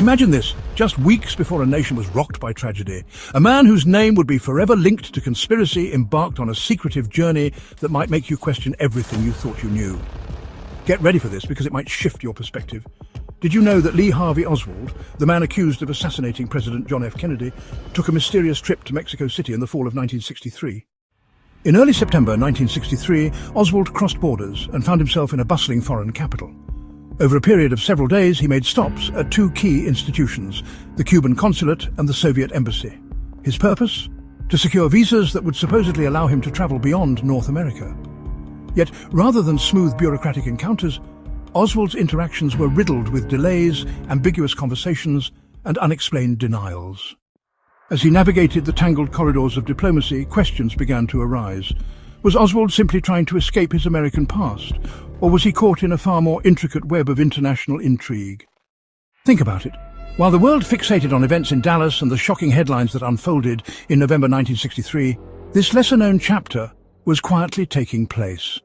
Imagine this, just weeks before a nation was rocked by tragedy, a man whose name would be forever linked to conspiracy embarked on a secretive journey that might make you question everything you thought you knew. Get ready for this because it might shift your perspective. Did you know that Lee Harvey Oswald, the man accused of assassinating President John F. Kennedy, took a mysterious trip to Mexico City in the fall of 1963? In early September 1963, Oswald crossed borders and found himself in a bustling foreign capital. Over a period of several days, he made stops at two key institutions, the Cuban Consulate and the Soviet Embassy. His purpose? To secure visas that would supposedly allow him to travel beyond North America. Yet, rather than smooth bureaucratic encounters, Oswald's interactions were riddled with delays, ambiguous conversations, and unexplained denials. As he navigated the tangled corridors of diplomacy, questions began to arise. Was Oswald simply trying to escape his American past, or was he caught in a far more intricate web of international intrigue? Think about it. While the world fixated on events in Dallas and the shocking headlines that unfolded in November 1963, this lesser-known chapter was quietly taking place.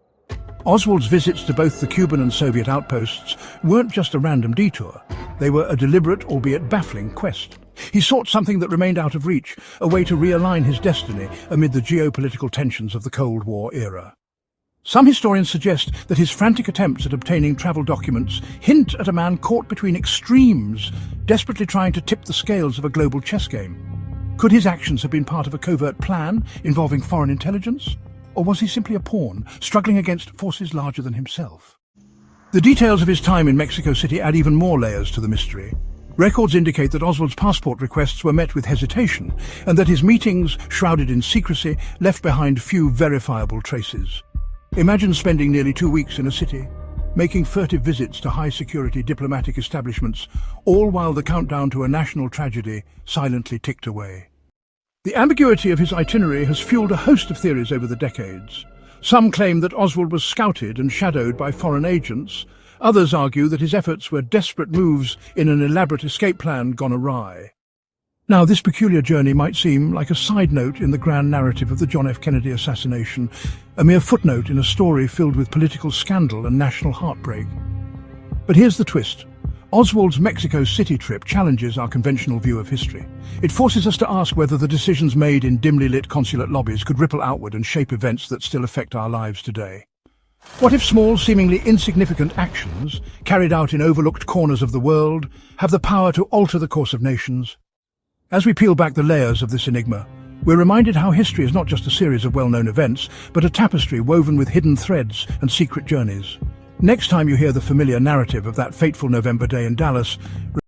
Oswald's visits to both the Cuban and Soviet outposts weren't just a random detour. They were a deliberate, albeit baffling, quest. He sought something that remained out of reach, a way to realign his destiny amid the geopolitical tensions of the Cold War era. Some historians suggest that his frantic attempts at obtaining travel documents hint at a man caught between extremes, desperately trying to tip the scales of a global chess game. Could his actions have been part of a covert plan involving foreign intelligence? Or was he simply a pawn, struggling against forces larger than himself? The details of his time in Mexico City add even more layers to the mystery. Records indicate that Oswald's passport requests were met with hesitation, and that his meetings, shrouded in secrecy, left behind few verifiable traces. Imagine spending nearly 2 weeks in a city, making furtive visits to high-security diplomatic establishments, all while the countdown to a national tragedy silently ticked away. The ambiguity of his itinerary has fueled a host of theories over the decades. Some claim that Oswald was scouted and shadowed by foreign agents. Others argue that his efforts were desperate moves in an elaborate escape plan gone awry. Now, this peculiar journey might seem like a side note in the grand narrative of the John F. Kennedy assassination, a mere footnote in a story filled with political scandal and national heartbreak. But here's the twist. Oswald's Mexico City trip challenges our conventional view of history. It forces us to ask whether the decisions made in dimly lit consulate lobbies could ripple outward and shape events that still affect our lives today. What if small, seemingly insignificant actions, carried out in overlooked corners of the world, have the power to alter the course of nations? As we peel back the layers of this enigma, we're reminded how history is not just a series of well-known events, but a tapestry woven with hidden threads and secret journeys. Next time you hear the familiar narrative of that fateful November day in Dallas,